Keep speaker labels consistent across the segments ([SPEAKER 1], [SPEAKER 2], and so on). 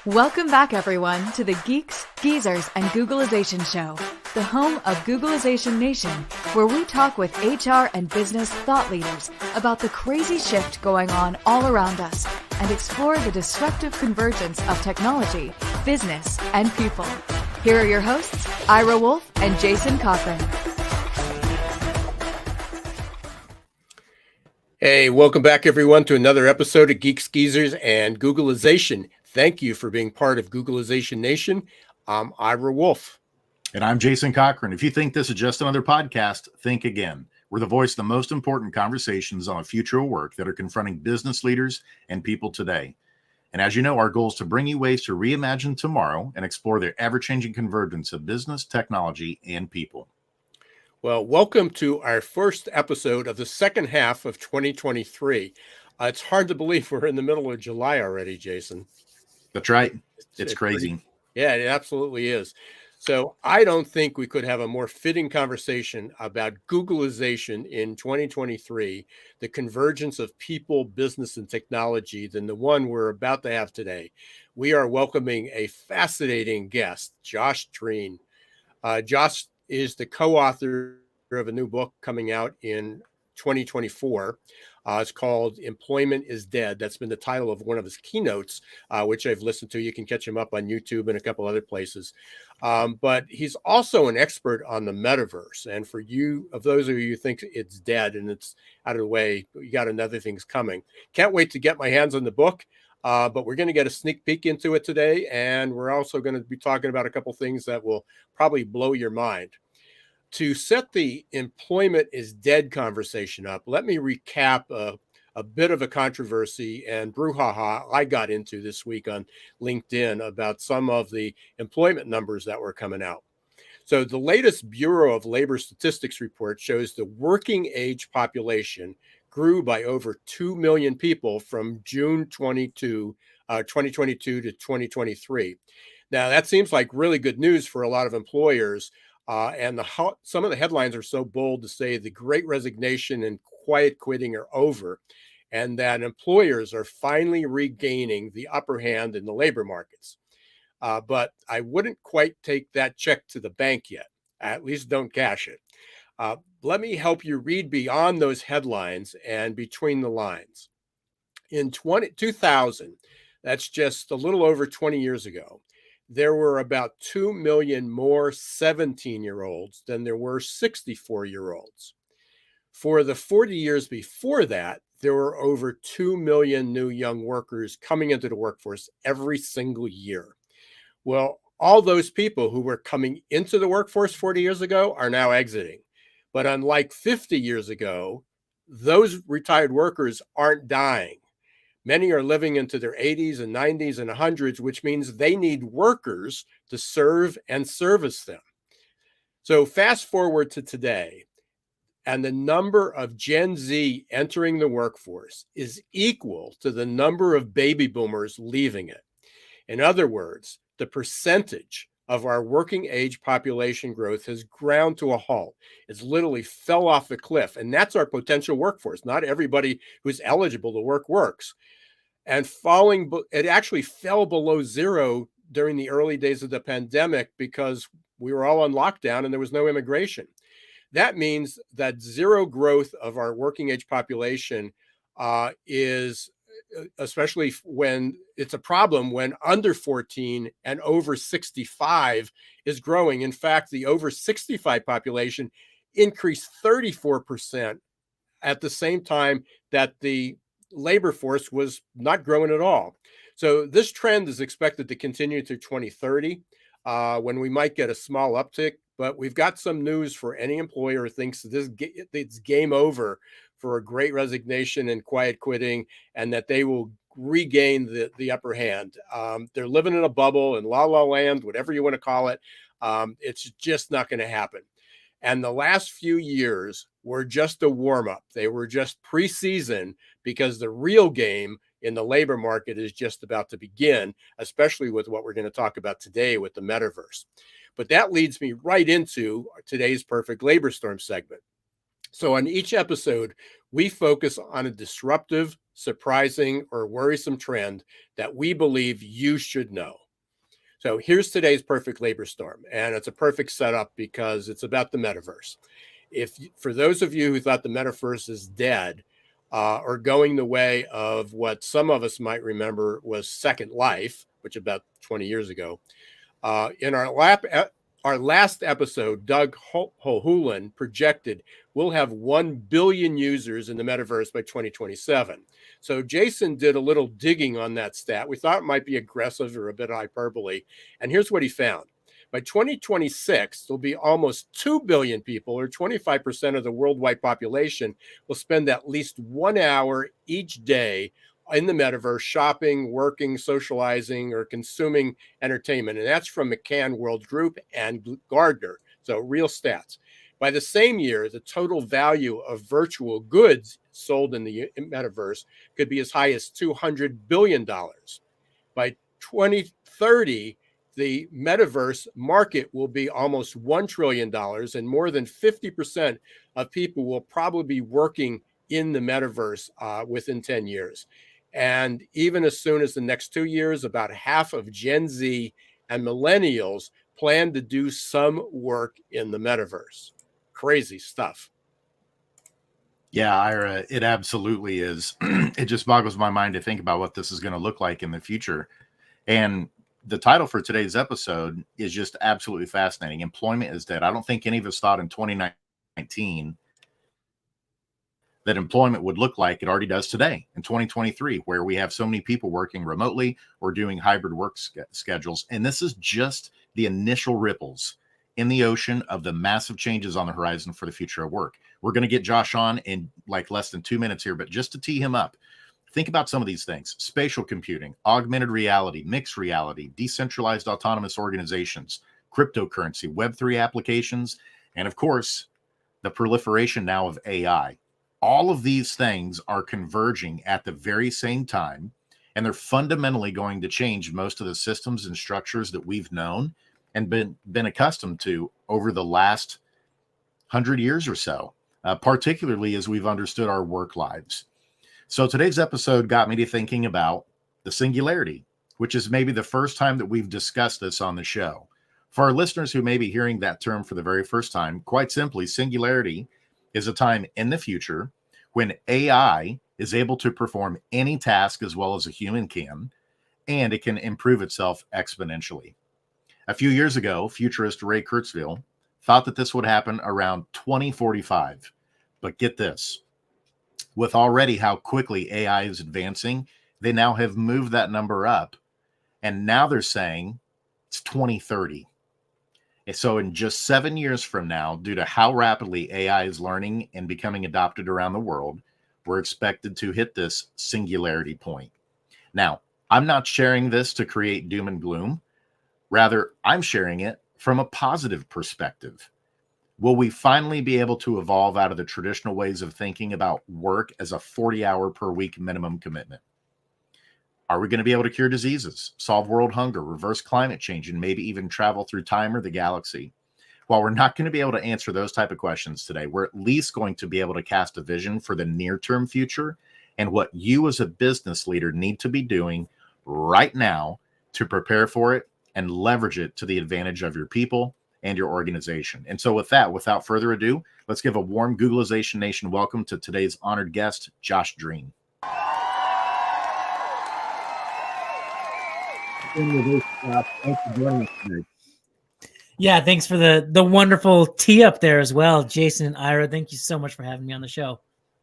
[SPEAKER 1] Welcome back, everyone, to the Geeks, Geezers, and Googlization Show, the home of Googlization Nation, where we talk with HR and business thought leaders about the crazy shift going on all around us and explore the disruptive convergence of technology, business, and people. Here are your hosts, Ira Wolfe and Jason Cochran.
[SPEAKER 2] Hey, welcome back, everyone, to another episode of Geeks, Geezers, and Googlization. Thank you for being part of Googlization Nation. I'm Ira Wolfe.
[SPEAKER 3] And I'm Jason Cochran. If you think this is just another podcast, think again. We're the voice of the most important conversations on the future of work that are confronting business leaders and people today. And as you know, our goal is to bring you ways to reimagine tomorrow and explore the ever-changing convergence of business, technology, and people.
[SPEAKER 2] Well, welcome to our first episode of the second half of 2023. It's hard to believe we're in the middle of July already, Jason.
[SPEAKER 3] That's right. It's crazy.
[SPEAKER 2] Yeah, it absolutely is. So I don't think we could have a more fitting conversation about Googlization in 2023, the convergence of people, business, and technology, than the one we're about to have today. We are welcoming a fascinating guest, Josh Drean. Josh is the co-author of a new book coming out in 2024. It's called Employment is Dead. That's been the title of one of his keynotes, which I've listened to. You can catch him up on YouTube and a couple other places. But he's also an expert on the metaverse. And for you, of those of you who think it's dead and it's out of the way, you got another things coming. Can't wait to get my hands on the book. But we're going to get a sneak peek into it today. And we're also going to be talking about a couple things that will probably blow your mind. To set the employment is dead conversation up, let me recap a bit of a controversy and brouhaha I got into this week on LinkedIn about some of the employment numbers that were coming out. So the latest Bureau of Labor Statistics report shows the working age population grew by over 2 million people from June 2022 to 2023. Now, that seems like really good news for a lot of employers. And some of the headlines are so bold to say the Great Resignation and quiet quitting are over, and that employers are finally regaining the upper hand in the labor markets. But I wouldn't quite take that check to the bank yet. At least don't cash it. Let me help you read beyond those headlines and between the lines. In 2000, that's just a little over 20 years ago, there were about 2 million more 17-year-olds than there were 64-year-olds. For the 40 years before that, there were over 2 million new young workers coming into the workforce every single year. Well, all those people who were coming into the workforce 40 years ago are now exiting. But unlike 50 years ago, those retired workers aren't dying. Many are living into their 80s and 90s and 100s, which means they need workers to serve and service them. So fast forward to today, and the number of Gen Z entering the workforce is equal to the number of baby boomers leaving it. In other words, the percentage of our working age population growth has ground to a halt. It's literally fell off the cliff. And that's our potential workforce. Not everybody who's eligible to work works. And it actually fell below zero during the early days of the pandemic because we were all on lockdown and there was no immigration. That means that zero growth of our working age population is, especially when it's a problem when under 14 and over 65 is growing. In fact, the over 65 population increased 34% at the same time that the labor force was not growing at all. So this trend is expected to continue through 2030, when we might get a small uptick. But we've got some news for any employer who thinks it's game over for a Great Resignation and quiet quitting, and that they will regain the upper hand. They're living in a bubble, in la la land, whatever you want to call it. It's just not going to happen. And the last few years were just a warm-up. They were just preseason, because the real game in the labor market is just about to begin, especially with what we're going to talk about today with the metaverse. But that leads me right into today's Perfect Labor Storm segment. So on each episode, we focus on a disruptive surprising, or worrisome trend that we believe you should know. So here's today's perfect labor storm, and it's a perfect setup because it's about the metaverse. For those of you who thought the metaverse is dead, or going the way of what some of us might remember was Second Life, which about 20 years ago, in our last episode, Doug Hohulin projected we'll have 1 billion users in the metaverse by 2027. So Jason did a little digging on that stat. We thought it might be aggressive or a bit hyperbole. And here's what he found. By 2026, there'll be almost 2 billion people, or 25% of the worldwide population, will spend at least 1 hour each day in the metaverse, shopping, working, socializing, or consuming entertainment. And that's from McCann World Group and Gardner. So real stats. By the same year, the total value of virtual goods sold in the metaverse could be as high as $200 billion. By 2030, the metaverse market will be almost $1 trillion, and more than 50% of people will probably be working in the metaverse within 10 years. And even as soon as the next 2 years, about half of Gen Z and millennials plan to do some work in the metaverse. Crazy stuff.
[SPEAKER 3] Yeah, Ira, it absolutely is. It just boggles my mind to think about what this is going to look like in the future. And the title for today's episode is just absolutely fascinating. Employment is dead. I don't think any of us thought in 2019 that employment would look like it already does today in 2023, where we have so many people working remotely or doing hybrid work schedules. And this is just the initial ripples in the ocean of the massive changes on the horizon for the future of work. We're going to get Josh on in like less than 2 minutes here, but just to tee him up, think about some of these things: spatial computing, augmented reality, mixed reality, decentralized autonomous organizations, cryptocurrency, Web3 applications, and of course, the proliferation now of AI. All of these things are converging at the very same time, and they're fundamentally going to change most of the systems and structures that we've known and been accustomed to over the last 100 years or so, particularly as we've understood our work lives. So today's episode got me to thinking about the singularity, which is maybe the first time that we've discussed this on the show. For our listeners who may be hearing that term for the very first time, quite simply, singularity is a time in the future when AI is able to perform any task as well as a human can, and it can improve itself exponentially. A few years ago, futurist Ray Kurzweil thought that this would happen around 2045. But get this, with already how quickly AI is advancing, they now have moved that number up, and now they're saying it's 2030. So in just 7 years from now, due to how rapidly AI is learning and becoming adopted around the world, we're expected to hit this singularity point. Now, I'm not sharing this to create doom and gloom. Rather, I'm sharing it from a positive perspective. Will we finally be able to evolve out of the traditional ways of thinking about work as a 40-hour per week minimum commitment? Are we going to be able to cure diseases, solve world hunger, reverse climate change, and maybe even travel through time or the galaxy? While we're not going to be able to answer those type of questions today, we're at least going to be able to cast a vision for the near-term future and what you as a business leader need to be doing right now to prepare for it and leverage it to the advantage of your people and your organization. And so with that, without further ado, let's give a warm Googlization Nation welcome to today's honored guest, Josh Drean.
[SPEAKER 4] Thanks for joining us today. Yeah, thanks for the wonderful tee up there as well, Jason and Ira. Thank you so much for having me on the show.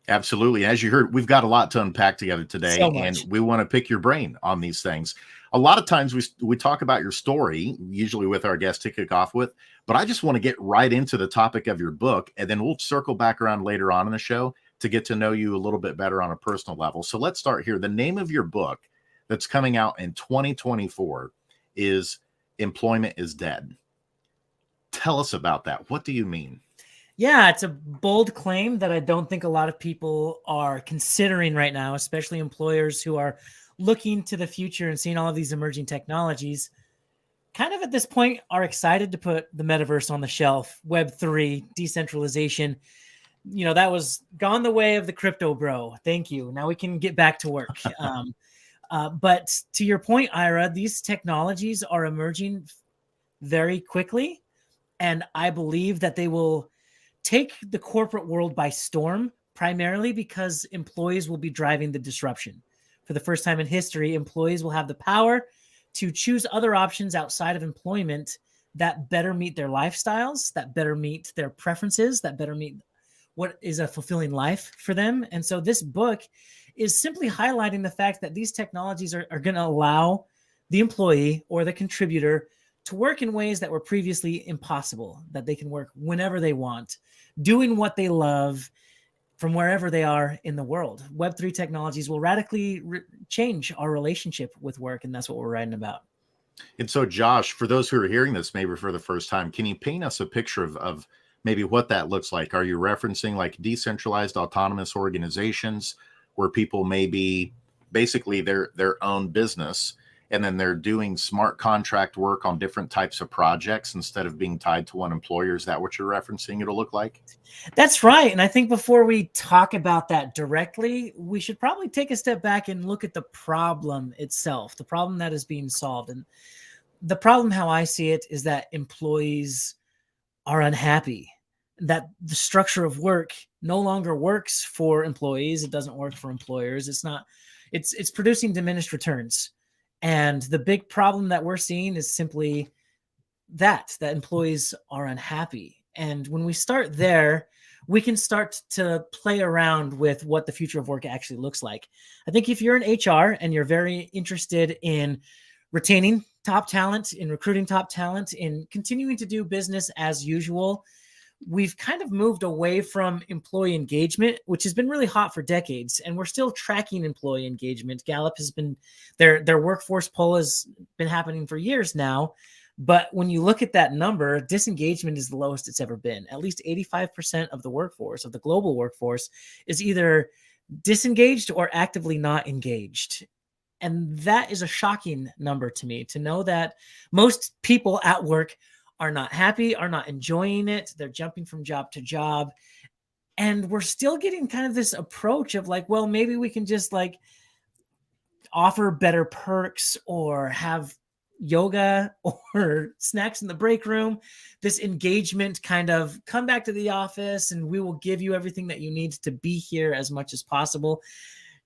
[SPEAKER 3] Absolutely. As you heard, we've got a lot to unpack together today, and we want to pick your brain on these things. A lot of times we talk about your story, usually with our guest to kick off with, but I just want to get right into the topic of your book, and then we'll circle back around later on in the show to get to know you a little bit better on a personal level. So let's start here. The name of your book that's coming out in 2024 is Employment is Dead. Tell us about that. What do you mean?
[SPEAKER 4] Yeah, it's a bold claim that I don't think a lot of people are considering right now, especially employers who are looking to the future and seeing all of these emerging technologies. Kind of at this point are excited to put the metaverse on the shelf, Web3, decentralization. that was gone the way of the crypto bro. Thank you. Now we can get back to work. But to your point, Ira, these technologies are emerging very quickly. And I believe that they will take the corporate world by storm, primarily because employees will be driving the disruption. For the first time in history, employees will have the power to choose other options outside of employment that better meet their lifestyles, that better meet their preferences, that better meet what is a fulfilling life for them. And so this book is simply highlighting the fact that these technologies are going to allow the employee or the contributor to work in ways that were previously impossible, that they can work whenever they want, doing what they love from wherever they are in the world. Web3 technologies will radically change our relationship with work, and that's what we're writing about.
[SPEAKER 3] And so, Josh, for those who are hearing this maybe for the first time, can you paint us a picture of maybe what that looks like? Are you referencing like decentralized autonomous organizations where people may be basically their own business, and then they're doing smart contract work on different types of projects instead of being tied to one employer? Is that what you're referencing it'll look like?
[SPEAKER 4] That's right. And I think before we talk about that directly, we should probably take a step back and look at the problem itself, the problem that is being solved. And the problem, how I see it, is that employees are unhappy, that the structure of work no longer works for employees. It doesn't work for employers. It's producing diminished returns. And the big problem that we're seeing is simply that employees are unhappy. And when we start there, we can start to play around with what the future of work actually looks like. I think if you're in HR and you're very interested in retaining top talent, in recruiting top talent, in continuing to do business as usual, we've kind of moved away from employee engagement, which has been really hot for decades. And we're still tracking employee engagement. Gallup has been, their workforce poll has been happening for years now. But when you look at that number, disengagement is the lowest it's ever been. At least 85% of the workforce, of the global workforce, is either disengaged or actively not engaged. And that is a shocking number to me, to know that most people at work are not happy, are not enjoying it. They're jumping from job to job. And we're still getting kind of this approach of like, well, maybe we can just like offer better perks or have yoga or snacks in the break room. This engagement kind of come back to the office and we will give you everything that you need to be here as much as possible.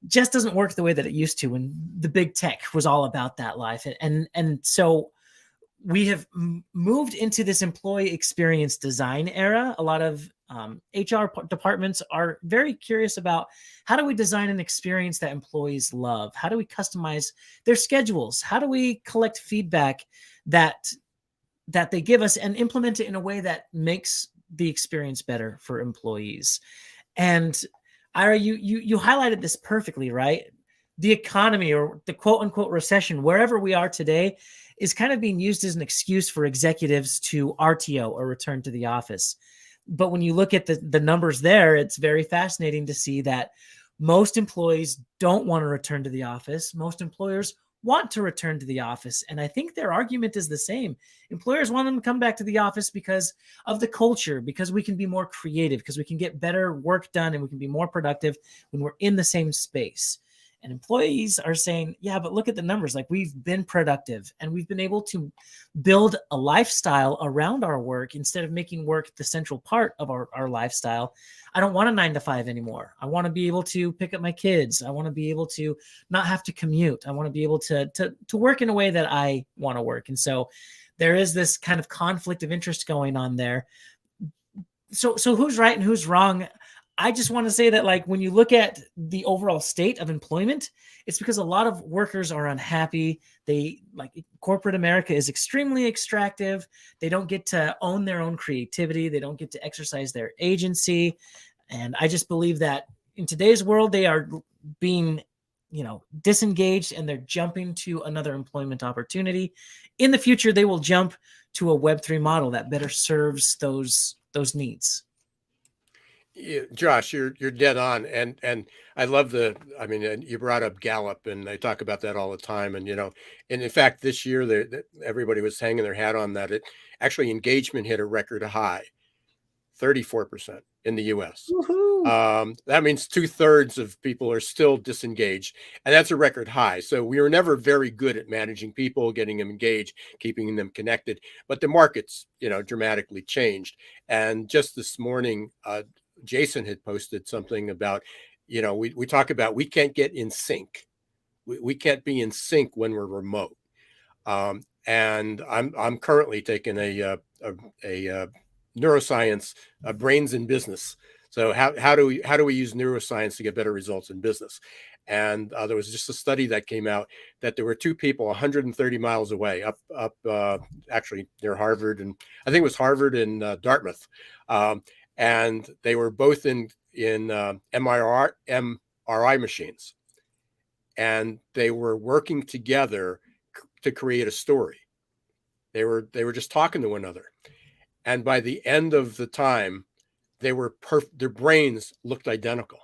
[SPEAKER 4] Just doesn't work the way that it used to when the big tech was all about that life. And so we have moved into this employee experience design era. A lot of HR departments are very curious about how do we design an experience that employees love? How do we customize their schedules? How do we collect feedback that they give us and implement it in a way that makes the experience better for employees? And Ira, you highlighted this perfectly, right? The economy, or the quote unquote recession, wherever we are today, is kind of being used as an excuse for executives to RTO, or return to the office. But when you look at the numbers there, it's very fascinating to see that most employees don't want to return to the office. Most employers want to return to the office. And I think their argument is the same. Employers want them to come back to the office because of the culture, because we can be more creative, because we can get better work done, and we can be more productive when we're in the same space. And employees are saying, yeah, but look at the numbers. Like, we've been productive and we've been able to build a lifestyle around our work instead of making work the central part of our lifestyle. I don't want a 9-to-5 anymore. I want to be able to pick up my kids. I want to be able to not have to commute. I want to be able to work in a way that I want to work. And so there is this kind of conflict of interest going on there. So who's right and who's wrong? I just want to say that, like, when you look at the overall state of employment, it's because a lot of workers are unhappy. Corporate America is extremely extractive. They don't get to own their own creativity. They don't get to exercise their agency. And I just believe that in today's world, they are being, disengaged, and they're jumping to another employment opportunity. In the future, they will jump to a Web3 model that better serves those needs.
[SPEAKER 2] Yeah, Josh, you're dead on, and I love you brought up Gallup, and I talk about that all the time, and in fact this year everybody was hanging their hat on that. It actually, engagement hit a record high. 34% in the US.
[SPEAKER 4] Woohoo.
[SPEAKER 2] That means 2/3 of people are still disengaged, and that's a record high. So we were never very good at managing people, getting them engaged, keeping them connected. But the markets, dramatically changed. And just this morning, Jason had posted something about, we talk about we can't get in sync. We can't be in sync when we're remote. And I'm currently taking a neuroscience, brains in business. So how do we use neuroscience to get better results in business? And there was just a study that came out that there were two people 130 miles away, up actually near Harvard, and I think it was Harvard and Dartmouth, and they were both in MRI machines, and they were working together to create a story. They were just talking to one another, and by the end of the time, they were their brains looked identical.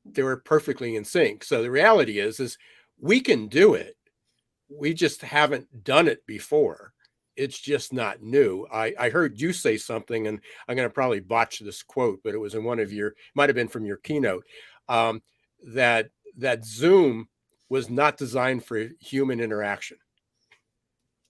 [SPEAKER 2] They were perfectly in sync. So the reality is we can do it. We just haven't done it before. It's just not new. I heard you say something, and I'm going to probably botch this quote, but it was in might have been from your keynote, that Zoom was not designed for human interaction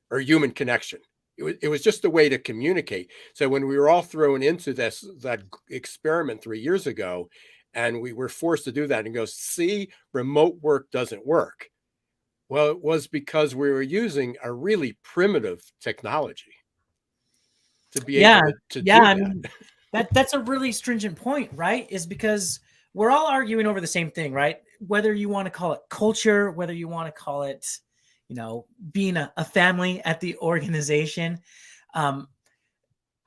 [SPEAKER 2] or human connection. It was just a way to communicate. So when we were all thrown into that experiment 3 years ago, and we were forced to do that and go, see, remote work doesn't work. Well, it was because we were using a really primitive technology to be able to do that.
[SPEAKER 4] I mean, that's a really stringent point, right? Is because we're all arguing over the same thing, right? Whether you want to call it culture, whether you want to call it, being a family at the organization.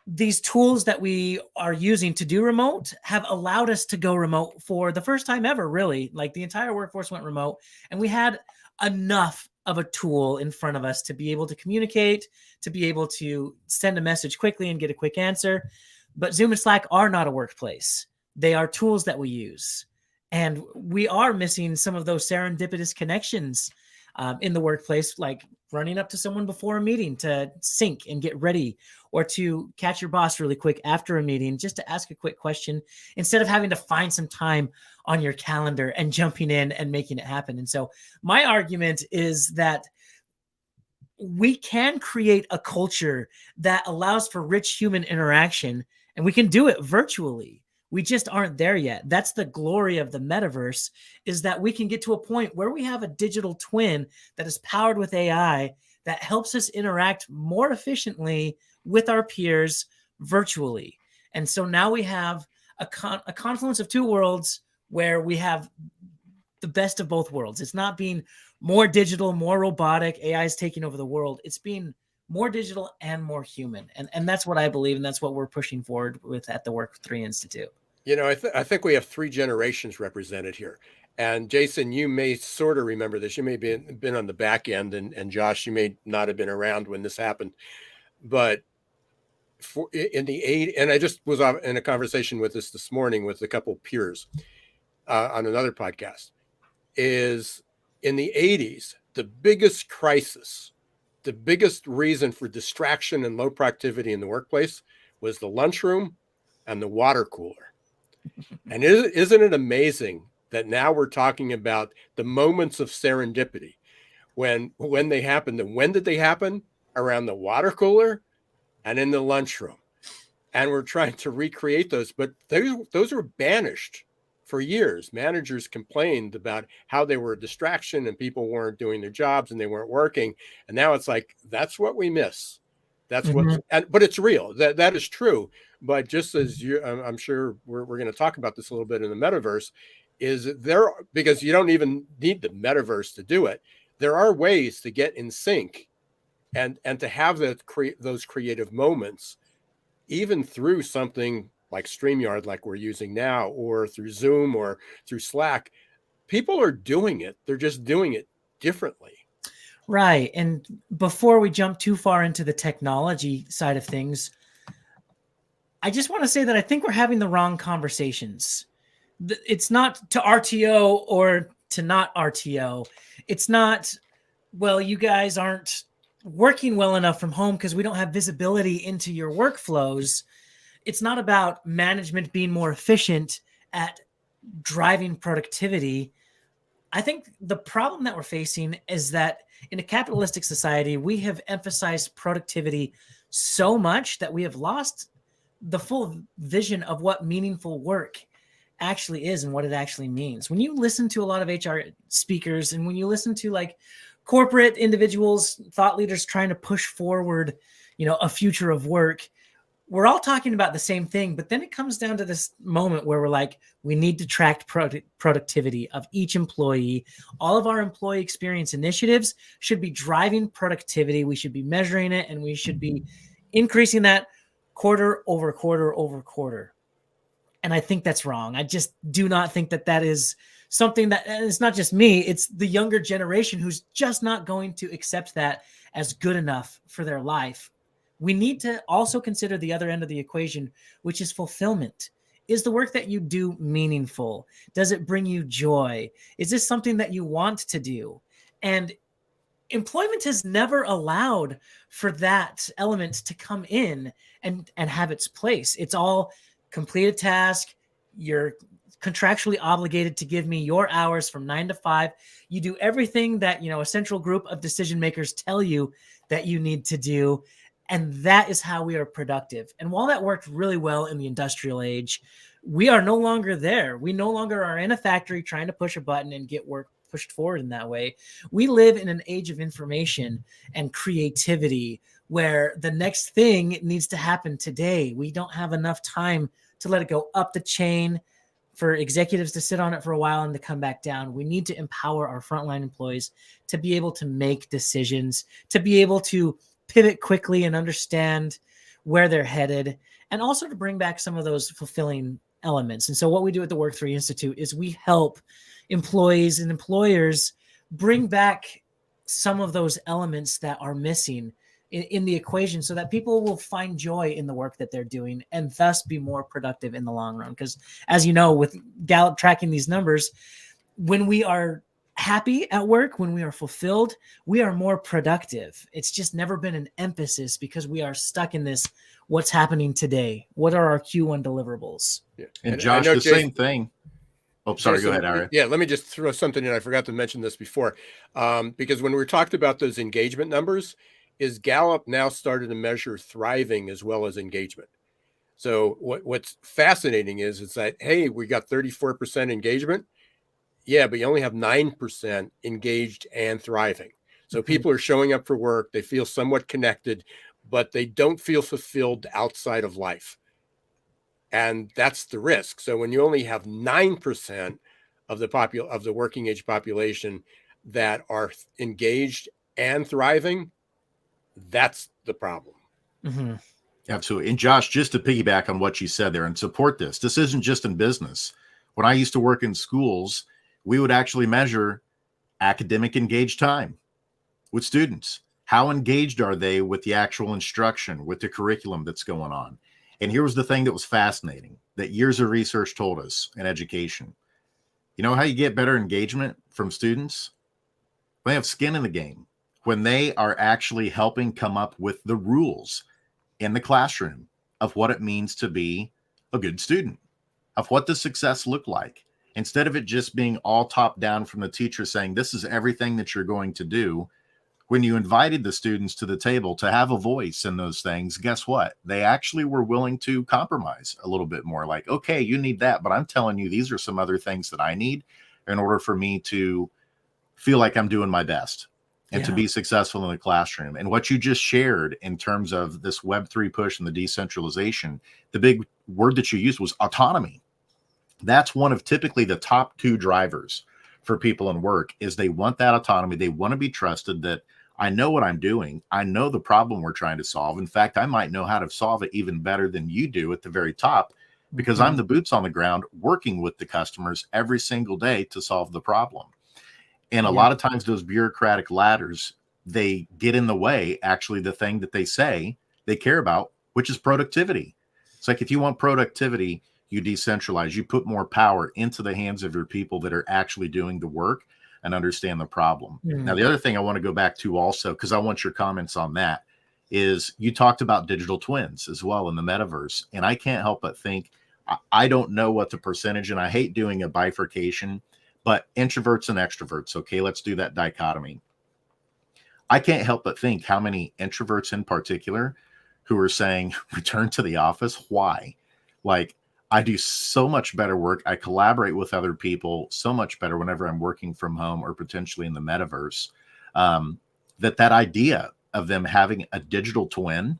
[SPEAKER 4] These tools that we are using to do remote have allowed us to go remote for the first time ever, really. Like the entire workforce went remote, and we had enough of a tool in front of us to be able to communicate, to be able to send a message quickly and get a quick answer. But Zoom and Slack are not a workplace. They are tools that we use. And we are missing some of those serendipitous connections in the workplace, like running up to someone before a meeting to sync and get ready, or to catch your boss really quick after a meeting just to ask a quick question, instead of having to find some time on your calendar and jumping in and making it happen. And so my argument is that we can create a culture that allows for rich human interaction, and we can do it virtually. We just aren't there yet. That's the glory of the metaverse, is that we can get to a point where we have a digital twin that is powered with AI that helps us interact more efficiently with our peers virtually. And so now we have a confluence of two worlds where we have the best of both worlds. It's not being more digital, more robotic, AI is taking over the world. It's being more digital and more human. And that's what I believe, and that's what we're pushing forward with at the Work3 Institute.
[SPEAKER 2] I think we have 3 generations represented here. And Jason, you may sort of remember this. You may have been on the back end, and Josh, you may not have been around when this happened. But and I just was in a conversation with this morning with a couple of peers on another podcast, is in the 80s, the biggest crisis, the biggest reason for distraction and low productivity in the workplace was the lunchroom and the water cooler. And isn't it amazing that now we're talking about the moments of serendipity when they happened? And when did they happen? Around the water cooler and in the lunchroom. And we're trying to recreate those, but those were banished for years. Managers complained about how they were a distraction and people weren't doing their jobs and they weren't working. And now it's like, that's what we miss. That's but it's real. That is true. But just as I'm sure we're going to talk about this a little bit in the metaverse, is there, because you don't even need the metaverse to do it. There are ways to get in sync and to have those creative moments, even through something like StreamYard, like we're using now, or through Zoom or through Slack. People are doing it. They're just doing it differently.
[SPEAKER 4] Right. And before we jump too far into the technology side of things, I just want to say that I think we're having the wrong conversations. It's not to RTO or to not RTO. It's not, well, you guys aren't working well enough from home because we don't have visibility into your workflows. it's not about management being more efficient at driving productivity. I think the problem that we're facing is that in a capitalistic society, we have emphasized productivity so much that we have lost the full vision of what meaningful work actually is and what it actually means. When you listen to a lot of HR speakers and when you listen to like corporate individuals, thought leaders trying to push forward, a future of work, we're all talking about the same thing, but then it comes down to this moment where we're like, we need to track productivity of each employee. All of our employee experience initiatives should be driving productivity. We should be measuring it, and we should be increasing that quarter over quarter over quarter. And I think that's wrong. I just do not think that that is something that, and it's not just me, it's the younger generation who's just not going to accept that as good enough for their life. We need to also consider the other end of the equation, which is fulfillment. Is the work that you do meaningful? Does it bring you joy? Is this something that you want to do? And employment has never allowed for that element to come in and have its place. It's all complete a task. You're contractually obligated to give me your hours from 9 to 5. You do everything that, a central group of decision makers tell you that you need to do. And that is how we are productive. And while that worked really well in the industrial age, we are no longer there. We no longer are in a factory trying to push a button and get work pushed forward in that way. We live in an age of information and creativity where the next thing needs to happen today. We don't have enough time to let it go up the chain for executives to sit on it for a while and to come back down. We need to empower our frontline employees to be able to make decisions, to be able to pivot quickly and understand where they're headed, and also to bring back some of those fulfilling elements. And so what we do at the Work3 Institute is we help employees and employers bring back some of those elements that are missing in the equation so that people will find joy in the work that they're doing and thus be more productive in the long run. Because as you know, with Gallup tracking these numbers, when we are happy at work, when we are fulfilled, we are more productive. It's just never been an emphasis because we are stuck in this, what's happening today? What are our Q1 deliverables?
[SPEAKER 2] Yeah.
[SPEAKER 3] And Josh, the same thing. Oh, sorry. Go ahead, Ari.
[SPEAKER 2] Yeah, let me just throw something in. I forgot to mention this before. Because when we were talking about those engagement numbers, is Gallup now started to measure thriving as well as engagement. So what's fascinating is that, hey, we got 34% engagement. Yeah, but you only have 9% engaged and thriving. So people are showing up for work. They feel somewhat connected, but they don't feel fulfilled outside of life. And that's the risk. So when you only have 9% of the working age population that are engaged and thriving, that's the problem.
[SPEAKER 4] Mm-hmm.
[SPEAKER 3] Absolutely. And Josh, just to piggyback on what you said there and support this isn't just in business. When I used to work in schools, we would actually measure academic engaged time with students. How engaged are they with the actual instruction, with the curriculum that's going on? And here was the thing that was fascinating that years of research told us in education. You know how you get better engagement from students? They have skin in the game. When they are actually helping come up with the rules in the classroom of what it means to be a good student, of what does success look like. Instead of it just being all top down from the teacher saying, this is everything that you're going to do. When you invited the students to the table to have a voice in those things, guess what? They actually were willing to compromise a little bit more. Like, okay, you need that, but I'm telling you, these are some other things that I need in order for me to feel like I'm doing my best and to be successful in the classroom. And what you just shared in terms of this Web3 push and the decentralization, the big word that you used was autonomy. That's one of typically the top two drivers for people in work is they want that autonomy. They want to be trusted that I know what I'm doing. I know the problem we're trying to solve. In fact, I might know how to solve it even better than you do at the very top because I'm the boots on the ground working with the customers every single day to solve the problem. And a lot of times those bureaucratic ladders, they get in the way, actually, the thing that they say they care about, which is productivity. It's like if you want productivity, you decentralize, you put more power into the hands of your people that are actually doing the work and understand the problem. Now, the other thing I want to go back to also, because I want your comments on that, is you talked about digital twins as well in the metaverse. And I can't help but think, I don't know what the percentage, and I hate doing a bifurcation, but introverts and extroverts. Okay, let's do that dichotomy. I can't help but think how many introverts in particular who are saying, return to the office. Why? Like, I do so much better work. I collaborate with other people so much better whenever I'm working from home or potentially in the metaverse. That idea of them having a digital twin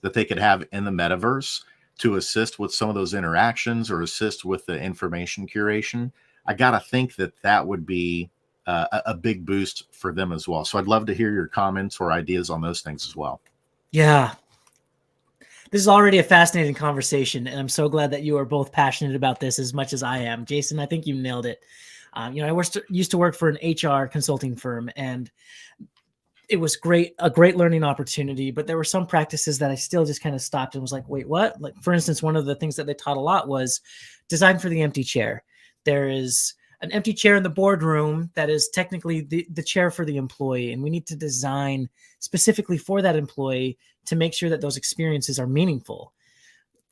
[SPEAKER 3] that they could have in the metaverse to assist with some of those interactions or assist with the information curation, I got to think that would be a big boost for them as well. So I'd love to hear your comments or ideas on those things as well. Yeah.
[SPEAKER 4] This is already a fascinating conversation, and I'm so glad that you are both passionate about this as much as I am. Jason, I think you nailed it. I used to work for an HR consulting firm, and it was a great learning opportunity, but there were some practices that I still just kind of stopped and was like, wait, what? Like, for instance, one of the things that they taught a lot was design for the empty chair. There is an empty chair in the boardroom that is technically the chair for the employee, and we need to design specifically for that employee to make sure that those experiences are meaningful.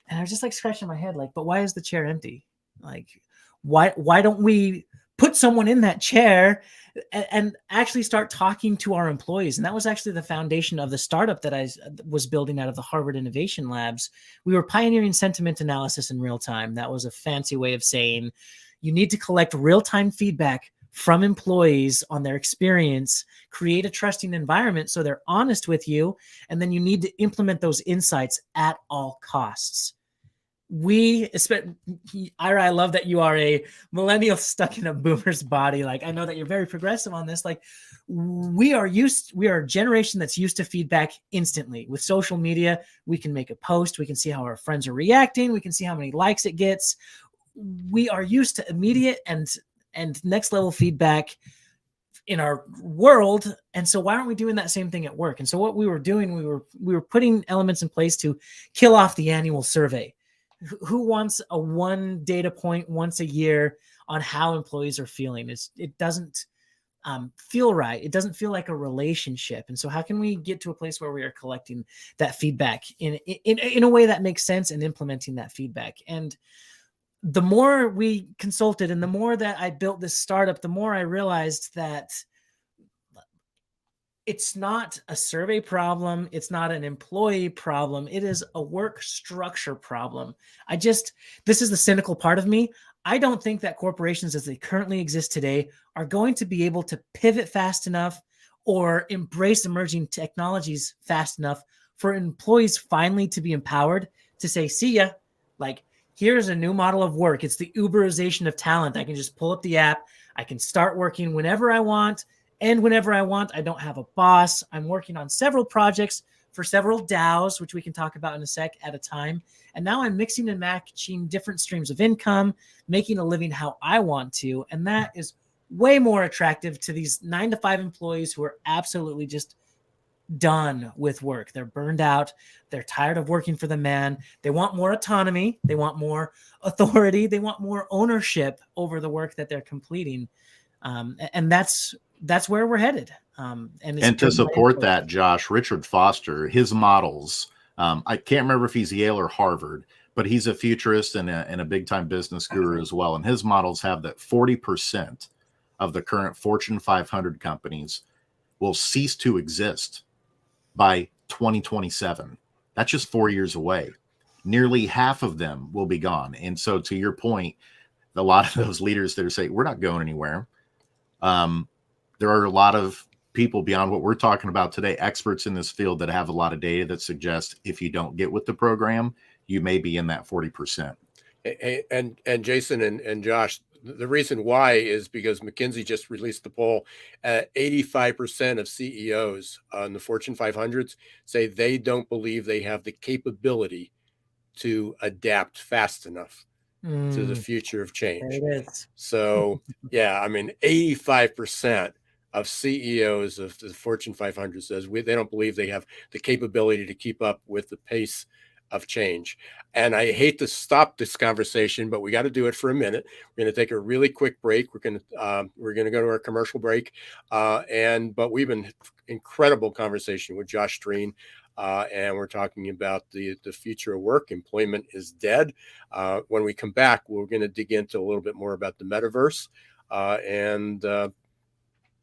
[SPEAKER 4] And I was just like scratching my head, like, but why is the chair empty? Like, why don't we put someone in that chair and actually start talking to our employees? And that was actually the foundation of the startup that I was building out of the Harvard Innovation Labs. We were pioneering sentiment analysis in real time. That was a fancy way of saying you need to collect real-time feedback from employees on their experience, create a trusting environment so they're honest with you, and then you need to implement those insights at all costs. Ira, I love that you are a millennial stuck in a boomer's body. Like, I know that you're very progressive on this. Like, we are a generation that's used to feedback instantly. With social media, we can make a post, we can see how our friends are reacting, we can see how many likes it gets. We are used to immediate and next level feedback in our world. And so why aren't we doing that same thing at work? And so what we were doing, we were putting elements in place to kill off the annual survey. Who wants a one data point once a year on how employees are feeling? It doesn't feel right. It doesn't feel like a relationship. And so how can we get to a place where we are collecting that feedback in a way that makes sense and implementing that feedback? And the more we consulted and the more that I built this startup, the more I realized that it's not a survey problem. It's not an employee problem. It is a work structure problem. This is the cynical part of me. I don't think that corporations as they currently exist today are going to be able to pivot fast enough or embrace emerging technologies fast enough for employees finally to be empowered to say, see ya, like, here's a new model of work. It's the Uberization of talent. I can just pull up the app. I can start working whenever I want. And whenever I want, I don't have a boss. I'm working on several projects for several DAOs, which we can talk about in a sec, at a time. And now I'm mixing and matching different streams of income, making a living how I want to. And that is way more attractive to these 9-to-5 employees who are absolutely just done with work. They're burned out. They're tired of working for the man. They want more autonomy. They want more authority. They want more ownership over the work that they're completing. And that's where we're headed. And
[SPEAKER 3] to support that, Josh, Richard Foster, his models, I can't remember if he's Yale or Harvard, but he's a futurist and a big time business guru as well. And his models have that 40% of the current Fortune 500 companies will cease to exist by 2027. That's just 4 years away. Nearly half of them will be gone. And so to your point, a lot of those leaders that are saying, we're not going anywhere. There are a lot of people beyond what we're talking about today, experts in this field that have a lot of data that suggest if you don't get with the program, you may be in that 40%.
[SPEAKER 2] And Jason and Josh, the reason why is because McKinsey just released the poll. 85% of CEOs on the Fortune 500s say they don't believe they have the capability to adapt fast enough to the future of change.
[SPEAKER 4] There it is.
[SPEAKER 2] So, yeah, I mean, 85% of CEOs of the Fortune 500 says they don't believe they have the capability to keep up with the pace of change. And I hate to stop this conversation, but we got to do it for a minute. We're going to take a really quick break. We're going to go to our commercial break. But we've been incredible conversation with Josh Drean And we're talking about the future of work. Employment is dead. When we come back, we're going to dig into a little bit more about the metaverse and a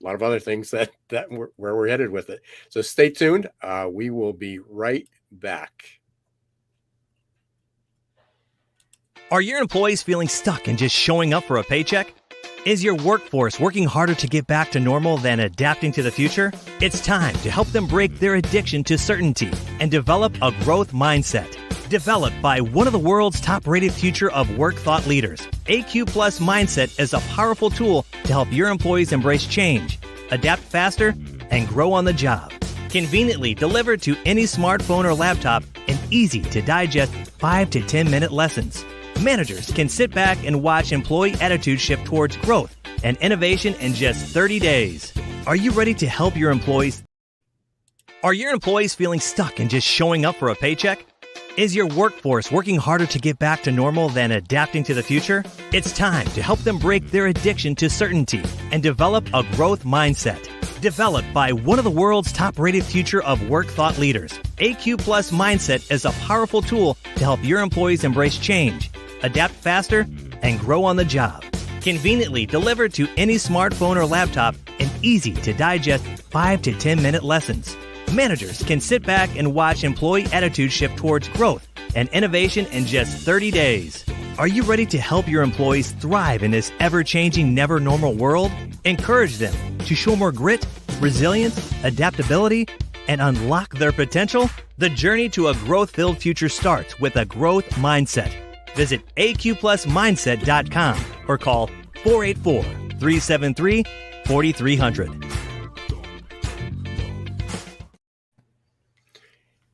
[SPEAKER 2] lot of other things that where we're headed with it. So stay tuned. We will be right back.
[SPEAKER 5] Are your employees feeling stuck and just showing up for a paycheck? Is your workforce working harder to get back to normal than adapting to the future? It's time to help them break their addiction to certainty and develop a growth mindset. Developed by one of the world's top-rated future of work thought leaders, AQ Plus Mindset is a powerful tool to help your employees embrace change, adapt faster, and grow on the job. Conveniently delivered to any smartphone or laptop and easy to digest 5 to 10 minute lessons. Managers can sit back and watch employee attitude shift towards growth and innovation in just 30 days. Are you ready to help your employees? Are your employees feeling stuck and just showing up for a paycheck? Is your workforce working harder to get back to normal than adapting to the future? It's time to help them break their addiction to certainty and develop a growth mindset. Developed by one of the world's top-rated future of work thought leaders, AQ Plus Mindset is a powerful tool to help your employees embrace change, adapt faster, and grow on the job. Conveniently delivered to any smartphone or laptop and easy to digest 5 to 10 minute lessons. Managers can sit back and watch employee attitude shift towards growth and innovation in just 30 days. Are you ready to help your employees thrive in this ever-changing, never-normal world? Encourage them to show more grit, resilience, adaptability, and unlock their potential? The journey to a growth-filled future starts with a growth mindset. Visit aqplusmindset.com or call 484-373-4300.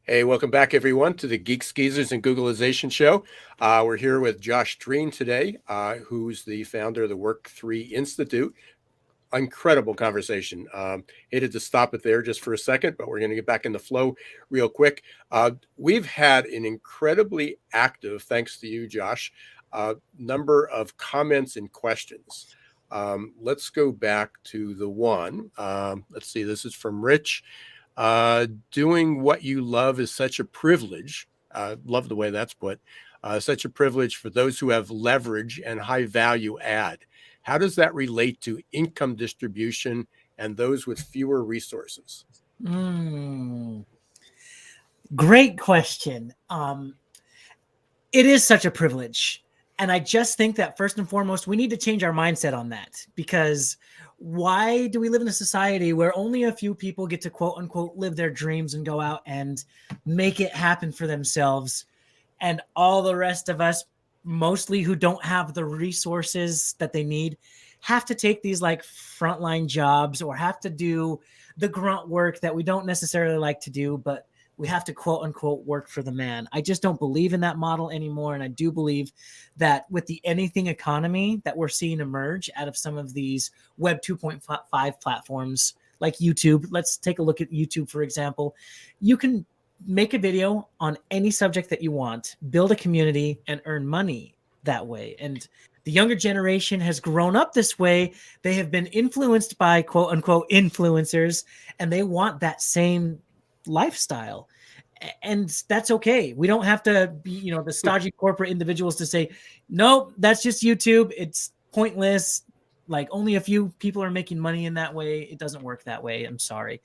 [SPEAKER 2] Hey, welcome back, everyone, to the Geeks, Geezers, and Googleization Show. We're here with Josh Drean today, who's the founder of the Work3 Institute. Incredible conversation. Hated to stop it there just for a second, but we're going to get back in the flow real quick. We've had an incredibly active, thanks to you, Josh, number of comments and questions. Let's go back to the one. Let's see, this is from Rich. Doing what you love is such a privilege. Love the way that's put. Such a privilege for those who have leverage and high value add. How does that relate to income distribution and those with fewer resources?
[SPEAKER 4] Great question. It is such a privilege. And I just think that first and foremost, we need to change our mindset on that, because why do we live in a society where only a few people get to quote unquote live their dreams and go out and make it happen for themselves, and all the rest of us, mostly who don't have the resources that they need, have to take these like frontline jobs or have to do the grunt work that we don't necessarily like to do, but we have to quote unquote work for the man. I just don't believe in that model anymore. And I do believe that with the anything economy that we're seeing emerge out of some of these Web 2.5 platforms like YouTube, let's take a look at YouTube, for example. You can make a video on any subject that you want, build a community, and earn money that way. And the younger generation has grown up this way. They have been influenced by quote unquote influencers, and they want that same lifestyle. And that's okay. We don't have to be, the stodgy corporate individuals to say, no, that's just YouTube. It's pointless. Like only a few people are making money in that way. It doesn't work that way. I'm sorry.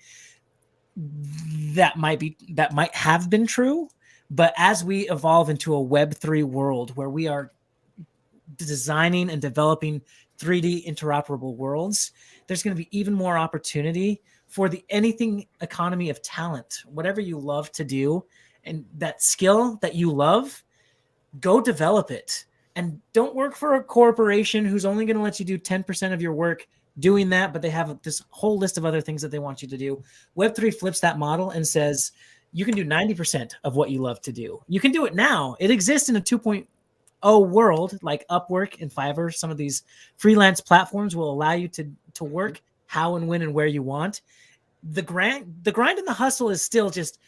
[SPEAKER 4] That might have been true, but as we evolve into a Web3 world where we are designing and developing 3D interoperable worlds, there's going to be even more opportunity for the anything economy of talent. Whatever you love to do and that skill that you love, go develop it. And don't work for a corporation who's only going to let you do 10% of your work doing that, but they have this whole list of other things that they want you to do. Web3 flips that model and says, you can do 90% of what you love to do. You can do it now. It exists in a 2.0 world like Upwork and Fiverr. Some of these freelance platforms will allow you to work how and when and where you want. The grind and the hustle is still just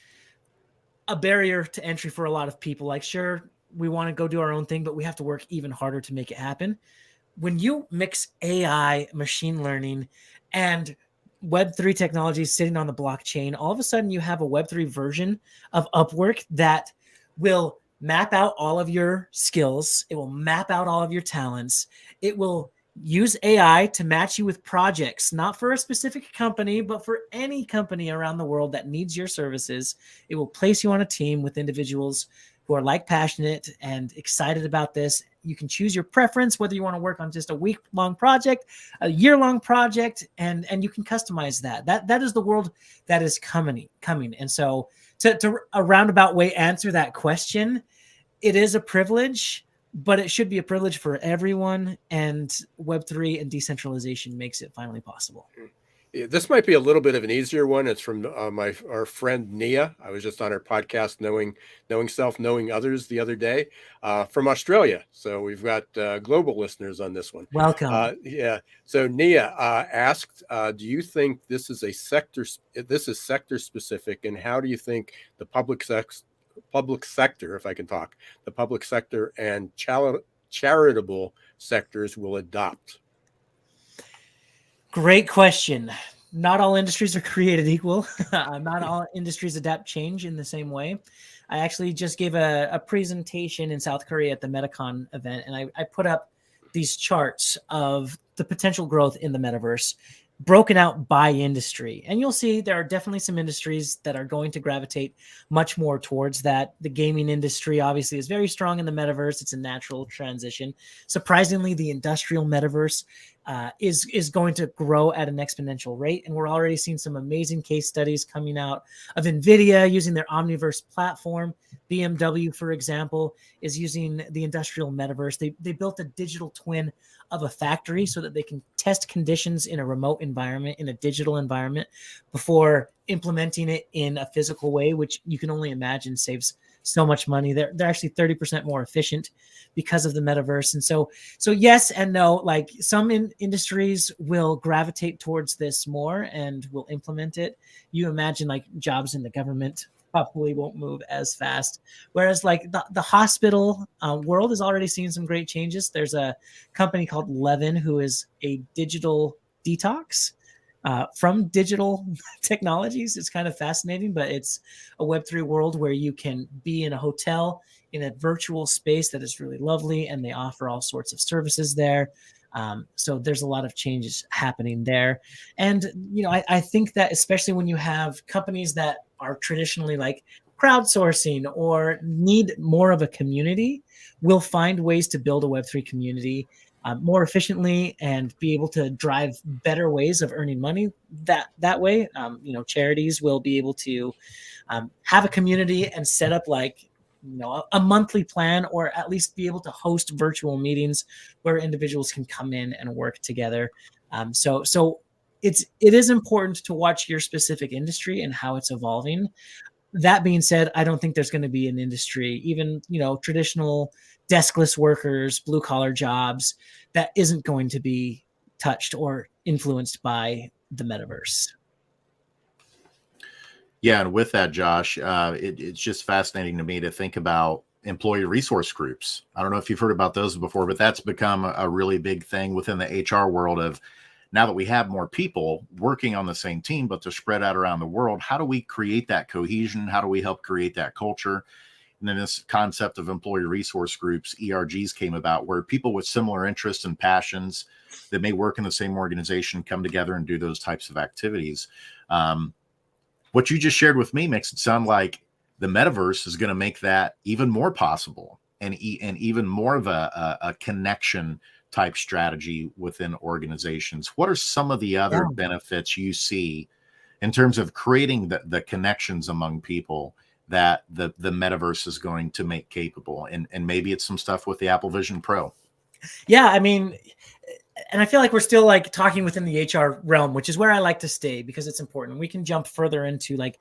[SPEAKER 4] a barrier to entry for a lot of people. Like, sure, we want to go do our own thing, but we have to work even harder to make it happen. When you mix AI, machine learning, and Web3 technology is sitting on the blockchain, all of a sudden you have a Web3 version of Upwork that will map out all of your skills. It will map out all of your talents. It will use AI to match you with projects, not for a specific company, but for any company around the world that needs your services. It will place you on a team with individuals who are like passionate and excited about this. You can choose your preference, whether you want to work on just a week-long project, a year-long project, and you can customize that. That is the world that is coming. And so to a roundabout way answer that question, it is a privilege, but it should be a privilege for everyone. And Web3 and decentralization makes it finally possible.
[SPEAKER 2] This might be a little bit of an easier one. It's from our friend Nia. I was just on her podcast, Knowing Self, Knowing Others, the other day, from Australia. So we've got global listeners on this one.
[SPEAKER 4] Welcome.
[SPEAKER 2] Yeah. So Nia asked, "Do you think this is sector specific, and how do you think the public sector, if I can talk, the public sector and charitable sectors will adopt?"
[SPEAKER 4] Great question. Not all industries are created equal. Not all industries adapt change in the same way. I actually just gave a presentation in South Korea at the MetaCon event, and I put up these charts of the potential growth in the metaverse broken out by industry. And you'll see there are definitely some industries that are going to gravitate much more towards that. The gaming industry obviously is very strong in the metaverse. It's a natural transition. Surprisingly, the industrial metaverse is going to grow at an exponential rate. And we're already seeing some amazing case studies coming out of NVIDIA using their Omniverse platform. BMW, for example, is using the industrial metaverse. They built a digital twin of a factory so that they can test conditions in a remote environment, in a digital environment, before implementing it in a physical way, which you can only imagine saves so much money. They're actually 30% more efficient because of the metaverse. And so yes and no, like some industries will gravitate towards this more and will implement it. You imagine like jobs in the government probably won't move as fast. Whereas like the hospital world is already seeing some great changes. There's a company called Levin who is a digital detox from digital technologies. It's kind of fascinating, but it's a Web3 world where you can be in a hotel in a virtual space that is really lovely, and they offer all sorts of services there. So there's a lot of changes happening there. And, you know, I think that especially when you have companies that are traditionally like crowdsourcing or need more of a community, will find ways to build a Web3 community more efficiently and be able to drive better ways of earning money that way. You know, charities will be able to have a community and set up like, you know, a monthly plan, or at least be able to host virtual meetings where individuals can come in and work together. So it is important to watch your specific industry and how it's evolving. That being said, I don't think there's going to be an industry, even, you know, traditional deskless workers, blue collar jobs, that isn't going to be touched or influenced by the metaverse.
[SPEAKER 3] Yeah, and with that, Josh, it's just fascinating to me to think about employee resource groups. I don't know if you've heard about those before, but that's become a really big thing within the HR world of, now that we have more people working on the same team, but they're spread out around the world, how do we create that cohesion? How do we help create that culture? And then this concept of employee resource groups, ERGs, came about, where people with similar interests and passions that may work in the same organization come together and do those types of activities. What you just shared with me makes it sound like the metaverse is going to make that even more possible, and even more of a connection type strategy within organizations. What are some of the other benefits you see in terms of creating the connections among people that the metaverse is going to make capable? And maybe it's some stuff with the Apple Vision Pro.
[SPEAKER 4] Yeah, I mean, and I feel like we're still like talking within the HR realm, which is where I like to stay because it's important. We can jump further into like,